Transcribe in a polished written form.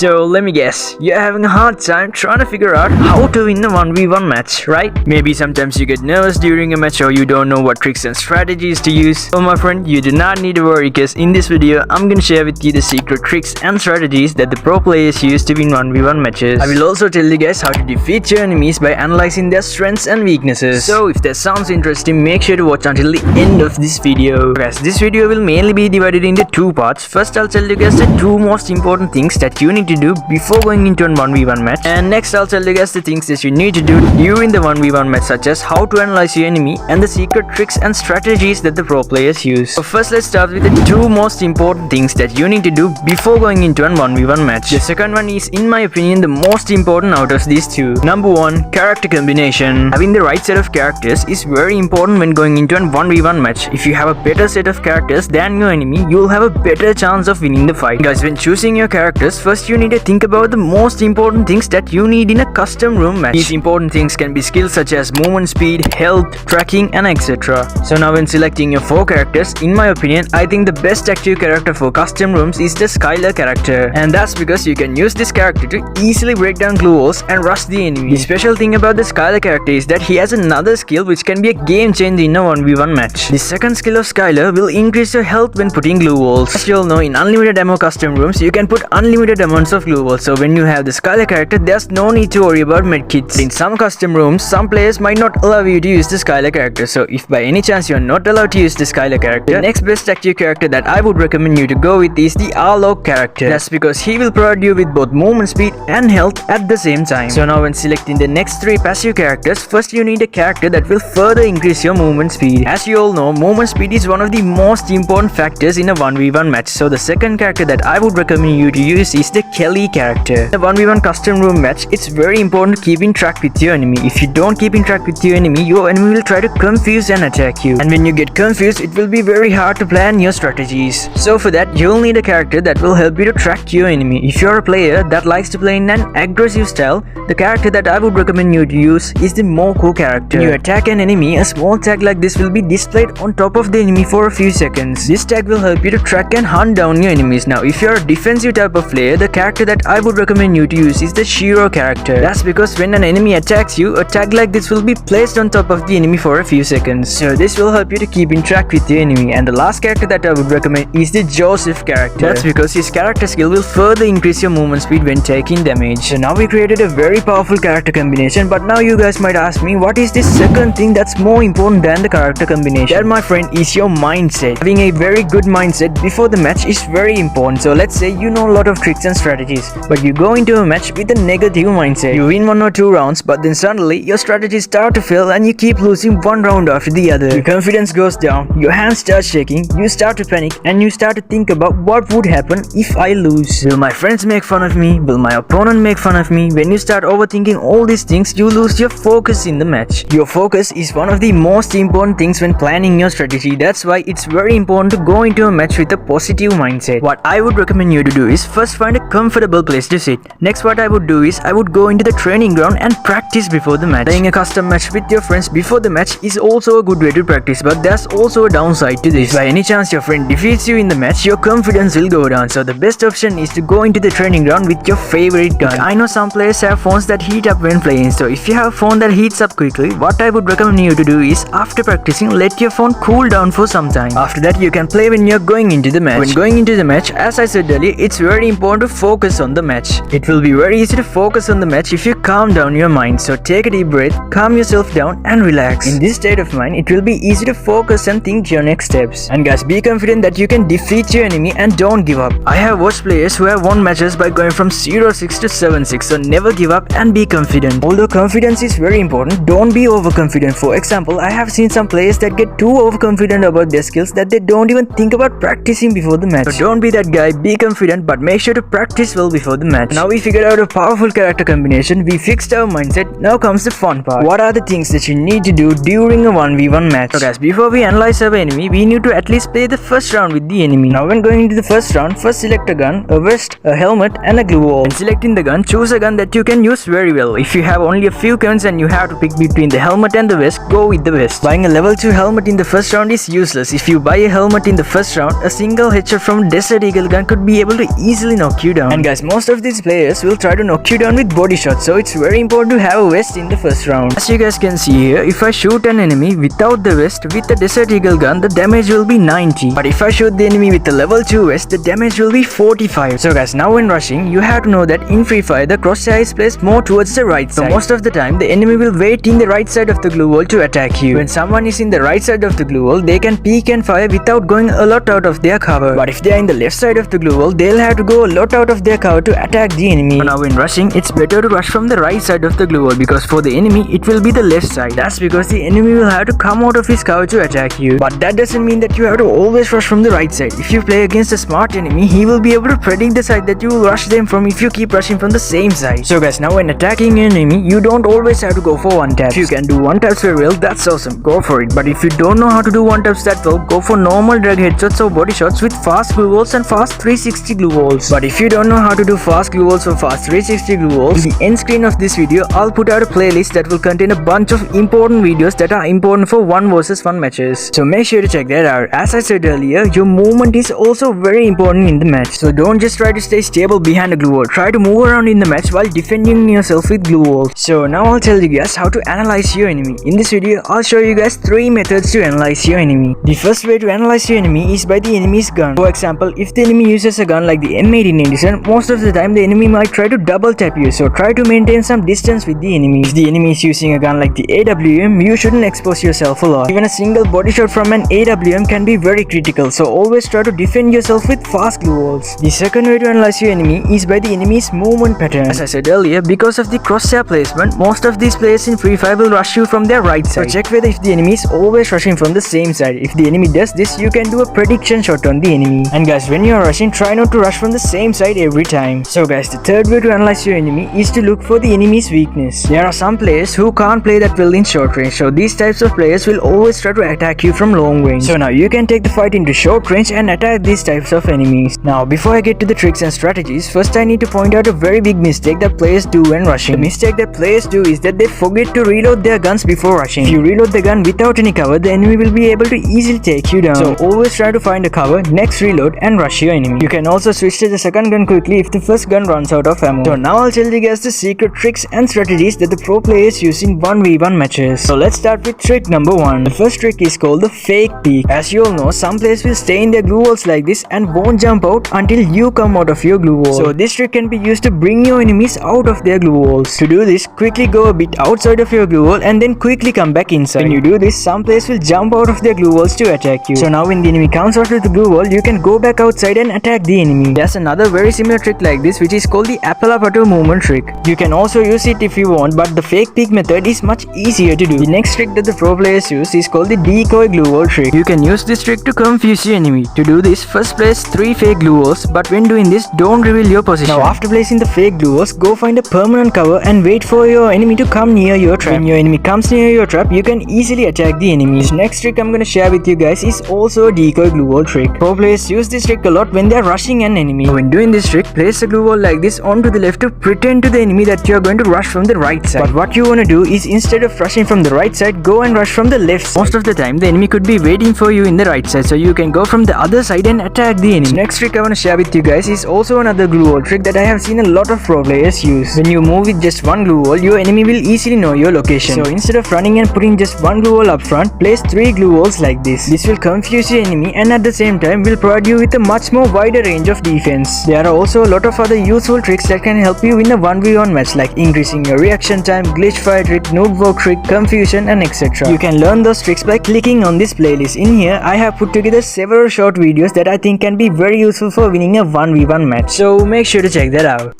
So let me guess, you're having a hard time trying to figure out how to win a 1v1 match, right? Maybe sometimes you get nervous during a match or you don't know what tricks and strategies to use. Oh my friend, you do not need to worry because in this video, I'm gonna share with you the secret tricks and strategies that the pro players use to win 1v1 matches. I will also tell you guys how to defeat your enemies by analyzing their strengths and weaknesses. So if that sounds interesting, make sure to watch until the end of this video. Guys, this video will mainly be divided into two parts. First, I'll tell you guys the two most important things that you need to do before going into a 1v1 match, and next I'll tell you guys the things that you need to do during the 1v1 match, such as how to analyze your enemy and the secret tricks and strategies that the pro players use. So first, let's start with the two most important things that you need to do before going into a 1v1 match. The second one is, in my opinion, the most important out of these two. Number 1, character combination. Having the right set of characters is very important when going into a 1v1 match. If you have a better set of characters than your enemy, you'll have a better chance of winning the fight. Guys, when choosing your characters, first you need to think about the most important things that you need in a custom room match. These important things can be skills such as movement speed, health, tracking, and etc. So now when selecting your 4 characters, in my opinion, I think the best active character for custom rooms is the Skylar character. And that's because you can use this character to easily break down glue walls and rush the enemy. The special thing about the Skylar character is that he has another skill which can be a game changer in a 1v1 match. The second skill of Skylar will increase your health when putting glue walls. As you all know, in unlimited ammo custom rooms, you can put unlimited amounts of glue walls. So when you have the Skylar character, there's no need to worry about medkits. In some custom rooms, some players might not allow you to use the Skylar character. So if by any chance you're not allowed to use the Skylar character, the next best active character that I would recommend you to go with is the Arlog character. That's because he will provide you with both movement speed and health at the same time. So now when selecting the next 3 passive characters, first you need a character that will further increase your movement speed. As you all know, movement speed is one of the most important factors in a 1v1 match. So the second character that I would recommend you to use is the Kelly character. In a 1v1 custom room match, it's very important to keep in track with your enemy. If you don't keep in track with your enemy will try to confuse and attack you. And when you get confused, it will be very hard to plan your strategies. So for that, you'll need a character that will help you to track your enemy. If you're a player that likes to play in an aggressive style, the character that I would recommend you to use is the Moko character. When you attack an enemy, a small tag like this will be displayed on top of the enemy for a few seconds. This tag will help you to track and hunt down your enemies. Now, if you're a defensive type of player, the character that I would recommend you to use is the Shiro character. That's because when an enemy attacks you, a tag like this will be placed on top of the enemy for a few seconds. So this will help you to keep in track with your enemy. And the last character that I would recommend is the Joseph character. That's because his character skill will further increase your movement speed when taking damage. So now we created a very powerful character combination, but now you guys might ask me, what is this second thing that's more important than the character combination? That, my friend, is your mindset. Having a very good mindset before the match is very important. So let's say you know a lot of tricks and strategies, but you go into a match with a negative mindset. You win 1 or 2 rounds, but then suddenly your strategies start to fail and you keep losing one round after the other. Your confidence goes down, your hands start shaking, you start to panic, and you start to think about what would happen if I lose. Will my friends make fun of me? Will my opponent make fun of me? When you start overthinking all these things, you lose your focus in the match. Your focus is one of the most important things when planning your strategy. That's why it's very important to go into a match with a positive mindset. What I would recommend you to do is first find a comfortable place to sit. Next, what I would do is I would go into the training ground and practice before the match. Playing a custom match with your friends before the match is also a good way to practice, but there's also a downside to this. If by any chance your friend defeats you in the match, your confidence will go down. So the best option is to go into the training ground with your favorite gun. I know some players have phones that heat up when playing, so if you have a phone that heats up quickly, what I would recommend you to do is, after practicing, let your phone cool down for some time. After that, you can play when you're going into the match. When going into the match, as I said earlier, it's very important to focus on the match. It will be very easy to focus on the match if you calm down your mind. So take a deep breath, calm yourself down and relax. In this state of mind, it will be easy to focus and think your next steps. And guys, be confident that you can defeat your enemy and don't give up. I have watched players who have won matches by going from 0-6 to 7-6, so never give up and be confident. Although confidence is very important, don't be overconfident. For example, I have seen some players that get too overconfident about their skills that they don't even think about practicing before the match. So don't be that guy, be confident, but make sure to practice well before the match. Now we figured out a powerful character combination, we fixed our mindset, now comes the fun part. What are the things that you need to do during a 1v1 match? So guys, before we analyze our enemy, we need to at least play the first round with the enemy. Now when going into the first round, first select a gun, a vest, a helmet and a glue wall. When selecting the gun, choose a gun that you can use very well. If you have only a few guns and you have to pick between the helmet and the vest, go with the vest. Buying a level 2 helmet in the first round is useless. If you buy a helmet in the first round, a single headshot from Desert Eagle gun could be able to easily knock you down. round. And guys, most of these players will try to knock you down with body shots, so it's very important to have a vest in the first round. As you guys can see here, if I shoot an enemy without the vest with a Desert Eagle gun, the damage will be 90. But if I shoot the enemy with a level 2 vest, the damage will be 45. So guys, now when rushing, you have to know that in Free Fire, the crosshair is placed more towards the right side. So most of the time, the enemy will wait in the right side of the glue wall to attack you. When someone is in the right side of the glue wall, they can peek and fire without going a lot out of their cover. But if they are in the left side of the glue wall, they'll have to go a lot out of their cover to attack the enemy. So now when rushing, it's better to rush from the right side of the glue wall, because for the enemy, it will be the left side. That's because the enemy will have to come out of his cover to attack you. But that doesn't mean that you have to always rush from the right side. If you play against a smart enemy, he will be able to predict the side that you will rush them from if you keep rushing from the same side. So guys, now when attacking an enemy, you don't always have to go for one taps. If you can do one taps very well, that's awesome, go for it. But if you don't know how to do one taps that well, go for normal drag headshots or body shots with fast glue walls and fast 360 glue walls. But if you don't know how to do fast glue walls or fast 360 glue walls, in the end screen of this video, I'll put out a playlist that will contain a bunch of important videos that are important for 1 versus 1 matches. So make sure to check that out. As I said earlier, your movement is also very important in the match. So don't just try to stay stable behind a glue wall. Try to move around in the match while defending yourself with glue walls. So now I'll tell you guys how to analyze your enemy. In this video, I'll show you guys 3 methods to analyze your enemy. The first way to analyze your enemy is by the enemy's gun. For example, if the enemy uses a gun like the M1887, most of the time the enemy might try to double tap you, so try to maintain some distance with the enemy. If the enemy is using a gun like the AWM, you shouldn't expose yourself a lot. Even a single body shot from an AWM can be very critical, so always try to defend yourself with fast glue walls. The second way to analyze your enemy is by the enemy's movement pattern. As I said earlier, because of the crosshair placement, most of these players in Free Fire will rush you from their right side. So check whether if the enemy is always rushing from the same side. If the enemy does this, you can do a prediction shot on the enemy. And guys, when you are rushing, try not to rush from the same side every time. So guys, the third way to analyze your enemy is to look for the enemy's weakness. There are some players who can't play that well in short range, so these types of players will always try to attack you from long range. So now you can take the fight into short range and attack these types of enemies. Now before I get to the tricks and strategies, first I need to point out a very big mistake that players do when rushing. The mistake that players do is that they forget to reload their guns before rushing. If you reload the gun without any cover, the enemy will be able to easily take you down. So always try to find a cover, next reload and rush your enemy. You can also switch to the second gun quickly if the first gun runs out of ammo. So now I'll tell you guys the secret tricks and strategies that the pro players use in 1v1 matches. So let's start with trick number 1. The first trick is called the fake peek. As you all know, some players will stay in their glue walls like this and won't jump out until you come out of your glue wall. So this trick can be used to bring your enemies out of their glue walls. To do this, quickly go a bit outside of your glue wall and then quickly come back inside. When you do this, some players will jump out of their glue walls to attack you. So now when the enemy comes out of the glue wall, you can go back outside and attack the enemy. There's another very similar trick like this, which is called the Appalapatu movement trick. You can also use it if you want, but the fake peek method is much easier to do. The next trick that the pro players use is called the decoy glue wall trick. You can use this trick to confuse your enemy. To do this, first place 3 fake glue walls, but when doing this, don't reveal your position. Now after placing the fake glue walls, go find a permanent cover and wait for your enemy to come near your trap. When your enemy comes near your trap, you can easily attack the enemy. This next trick I'm gonna share with you guys is also a decoy glue wall trick. Pro players use this trick a lot when they are rushing an enemy. When doing this trick, place a glue wall like this onto the left to pretend to the enemy that you are going to rush from the right side. But what you want to do is, instead of rushing from the right side, go and rush from the left side. Most of the time, the enemy could be waiting for you in the right side, so you can go from the other side and attack the enemy. Next trick I want to share with you guys is also another glue wall trick that I have seen a lot of pro players use. When you move with just one glue wall, your enemy will easily know your location. So instead of running and putting just one glue wall up front, place 3 glue walls like this. This will confuse your enemy and at the same time will provide you with a much more wider range of defense. There are also a lot of other useful tricks that can help you in a 1v1 match, like increasing your reaction time, glitch fire trick, noob walk trick, confusion and etc. You can learn those tricks by clicking on this playlist. In here, I have put together several short videos that I think can be very useful for winning a 1v1 match. So make sure to check that out.